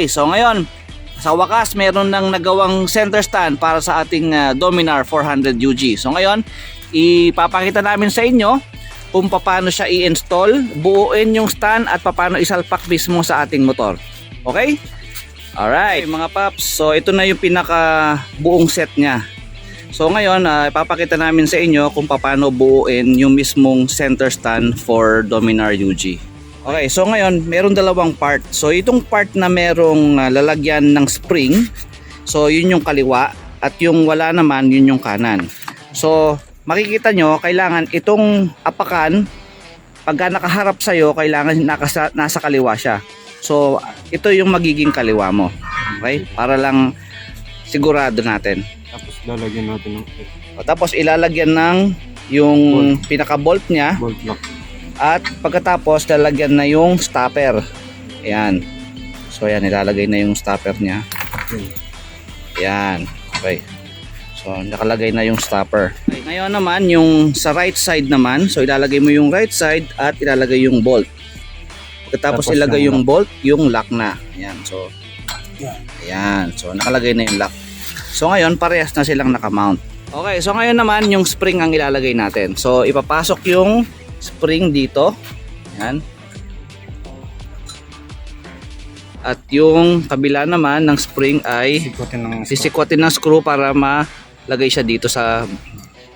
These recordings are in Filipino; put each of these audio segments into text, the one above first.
Okay, so ngayon, sa wakas, meron nang nagawang center stand para sa ating Dominar 400 UG. So ngayon, ipapakita namin sa inyo kung paano siya i-install, buuin yung stand at paano isalpak mismo sa ating motor. Okay? Alright, mga paps. So ito na yung pinaka buong set niya. So ngayon, ipapakita namin sa inyo kung paano buuin yung mismong center stand for Dominar UG. Okay, so ngayon, meron dalawang part. So itong part na merong lalagyan ng spring, so yun yung kaliwa, at yung wala naman, yun yung kanan. So makikita nyo, kailangan itong apakan, pagka nakaharap sa'yo, kailangan nasa kaliwa siya. So ito yung magiging kaliwa mo. Okay? Para lang sigurado natin. Tapos lalagyan natin ng Tapos ilalagyan ng yung pinaka-bolt niya. bolt lock. At pagkatapos lalagyan na yung stopper. Ayan. So ayan, ilalagay na yung stopper niya. Ayan. Okay. So nakalagay na yung stopper. Okay, ngayon naman yung sa right side naman. So ilalagay mo yung right side at ilalagay yung bolt. Pagkatapos Tapos ilagay yung yung bolt, yung lock na. Ayan. So ayan. So nakalagay na yung lock. So ngayon parehas na silang nakamount. Okay, so ngayon naman yung spring ang ilalagay natin. So ipapasok yung spring dito. Yan. At yung kabila naman ng spring ay sisikwatin ng screw para malagay siya dito sa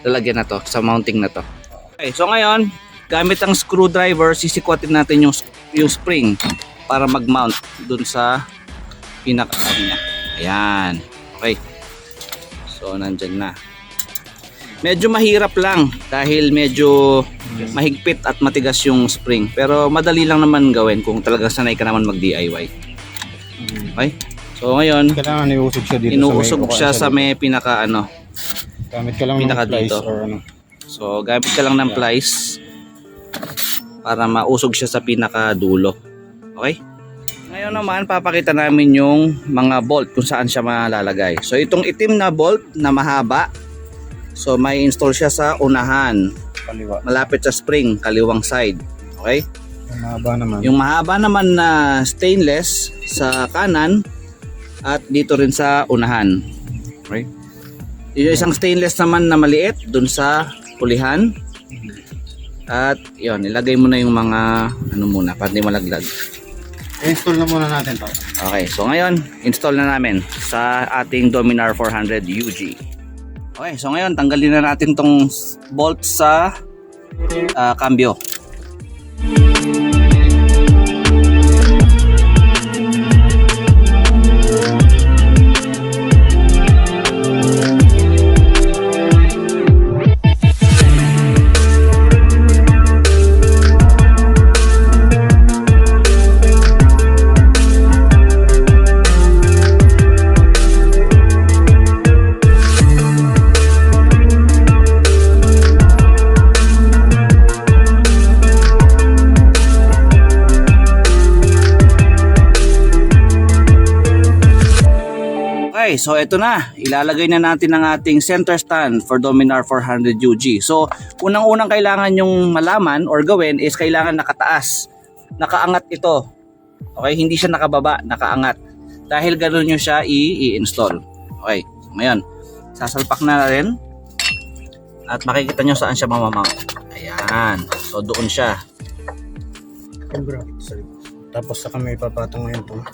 lalagyan na to, sa mounting na to. Okay, so ngayon, gamit ang screwdriver, sisikwatin natin yung spring para mag-mount dun sa pinaka niya. Ayan. Okay. So nandyan na. Medyo mahirap lang dahil medyo mahigpit at matigas yung spring. Pero madali lang naman gawin kung talagang sanay ka naman mag-DIY. Okay? So ngayon, Kailangan iusog siya dito inuusog siya sa may pinaka ano. Gamit ka lang pinaka ng plies dito. or ano. So gamit ka lang ng plies para mausog siya sa pinaka dulo. Okay? Ngayon naman papakita namin yung mga bolt kung saan siya malalagay. So itong itim na bolt na mahaba, so may install siya sa unahan, Kaliwa. malapit sa spring, kaliwang side. Okay? Yung mahaba naman. Yung mahaba naman na stainless sa kanan at dito rin sa unahan. Okay? Yung isang stainless naman na maliit dun sa pulihan. At yun, ilagay mo na yung mga ano muna para hindi malaglag. Install na muna natin to. Okay, so ngayon, install na namin sa ating Dominar 400 UG. Okay, so ngayon, tanggalin na natin tong bolt sa cambio. Okay, so ito na. Ilalagay na natin ang ating center stand for Dominar 400 UG. So, unang-unang kailangan yung malaman or gawin is kailangan nakataas. Nakaangat ito. Okay, hindi siya nakababa, nakaangat. Dahil ganoon nyo siya i-install. Okay, so ngayon, sasalpak na rin. At makikita nyo saan siya mamamount. Ayan, so doon siya. Tapos saka may papatong ngayon itong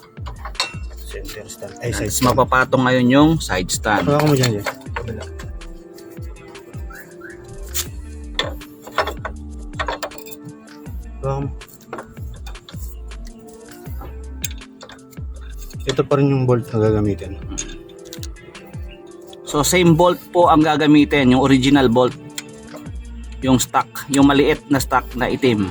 center stand. Ay, side Tapos stand. mapapatong ngayon yung side stand. Pagka mo dyan. Ito pa rin yung bolt na gagamitin. So same bolt po ang gagamitin, yung original bolt. Yung stock, yung maliit na stock na itim.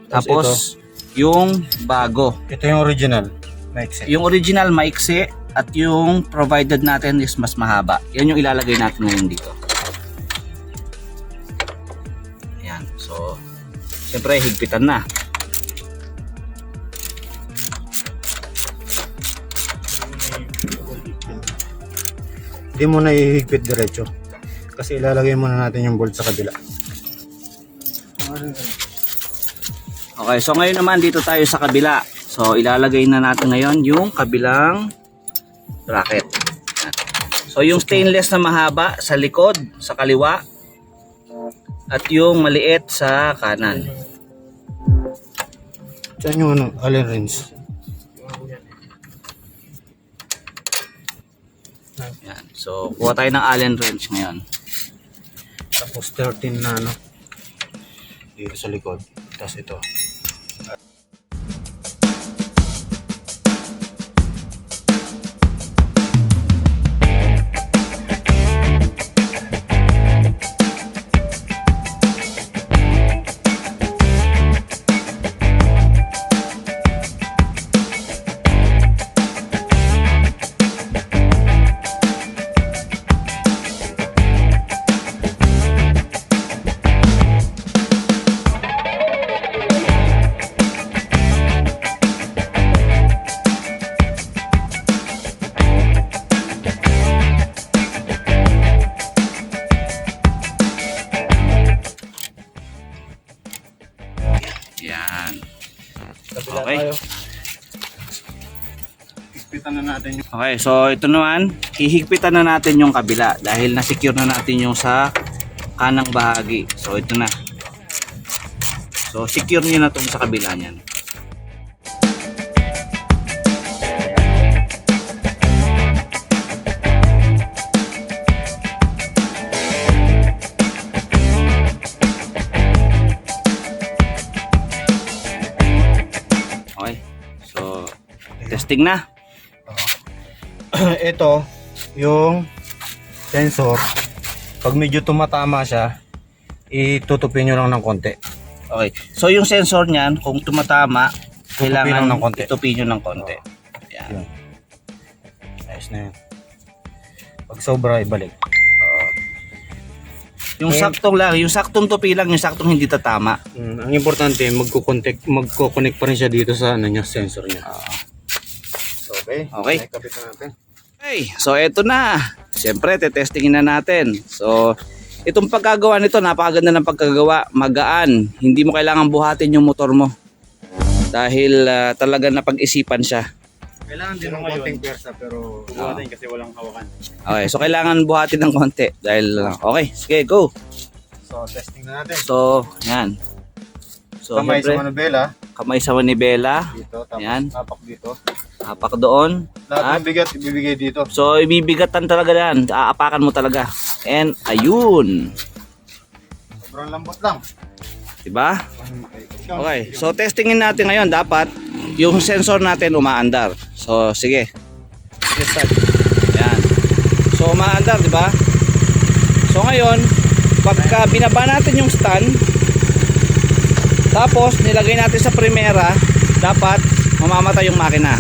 Tapos yung bago. Ito yung original. Maiksi. Yung original maiksi at yung provided natin is mas mahaba. Yan yung ilalagay natin ngayon dito. Ayan. So siyempre higpitan na. Hindi mo na ihigpit diretso. Kasi ilalagay muna natin yung bolt sa kabila. Okay, so ngayon naman dito tayo sa kabila. So ilalagay na natin ngayon yung kabilang bracket. Yan. So yung stainless na mahaba sa likod, sa kaliwa, at yung maliit sa kanan. Saan yung ano, Allen wrench? Yan. So kuha tayo ng Allen wrench ngayon. Tapos 13 na ano, dito sa likod. Tapos ito. Yan. Kabila Okay. tayo. Higpitan na natin yung Okay, so ito naman, hihigpitan na natin yung kabila dahil na-secure na natin yung sa kanang bahagi. So ito na. So secure niyo na itong sa kabila niyan. Okay. So testing na. ito, yung sensor. Pag medyo tumatama siya, itutupin nyo lang ng konti. Okay. So yung sensor niyan, kung tumatama, kailangan lang ng konti. itupin nyo ng konti. Yan. Yun. Ayos na yun. Pag sobra, ibalik. Yung saktong lang, yung saktong tupi lang, yung saktong hindi tatama. Ang importante, magko-connect pa rin siya dito sa ano niya, sensor niya. So, okay. Okay. Nakikabit na natin. Okay, so eto na. Siyempre, tetestingin na natin. So, itong pagkagawa nito, napakaganda ng pagkagawa. Magaan. Hindi mo kailangan buhatin yung motor mo. Dahil talaga napag-isipan siya. Kailangan din ng konting pwersa pero buhatin kasi walang hawakan. Okay, so kailangan buhatin ng konti. Dahil, okay, sige, go. So, testing na natin. So, yan. So, Kamay sa siyempre, manubela. kamay sa manibela. Dito, tapos Yan. tapak dito. Hapak doon. Lahat At, ng bigat ibibigay dito. so, ibibigatan talaga yan. Aapakan mo talaga. And, ayun. Sobrang lambot lang. Diba? Okay, so testingin natin ngayon. Dapat yung sensor natin umaandar. So, sige. Sige, start. Yan. So, umaandar, diba? So, ngayon, pagka binaba natin yung stand, tapos nilagay natin sa primera, dapat mamamatay yung makina.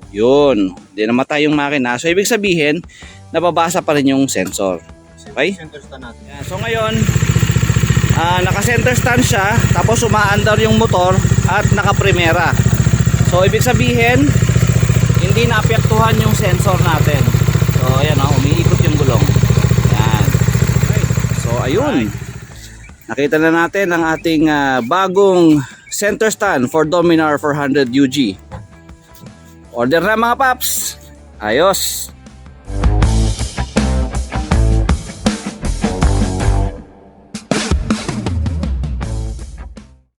Yun. Hindi namatay yung makina. So, ibig sabihin, nababasa pa rin yung sensor. Okay? Center stand natin. Yan. So, ngayon, naka-center stand siya, tapos umaandar yung motor at naka-primera. So ibig sabihin, hindi naapektuhan yung sensor natin. So ayan, umiikot yung gulong. Yan. Okay. So ayun. Nakita na natin ang ating bagong center stand for Dominar 400 UG. Order na mga paps. Ayos.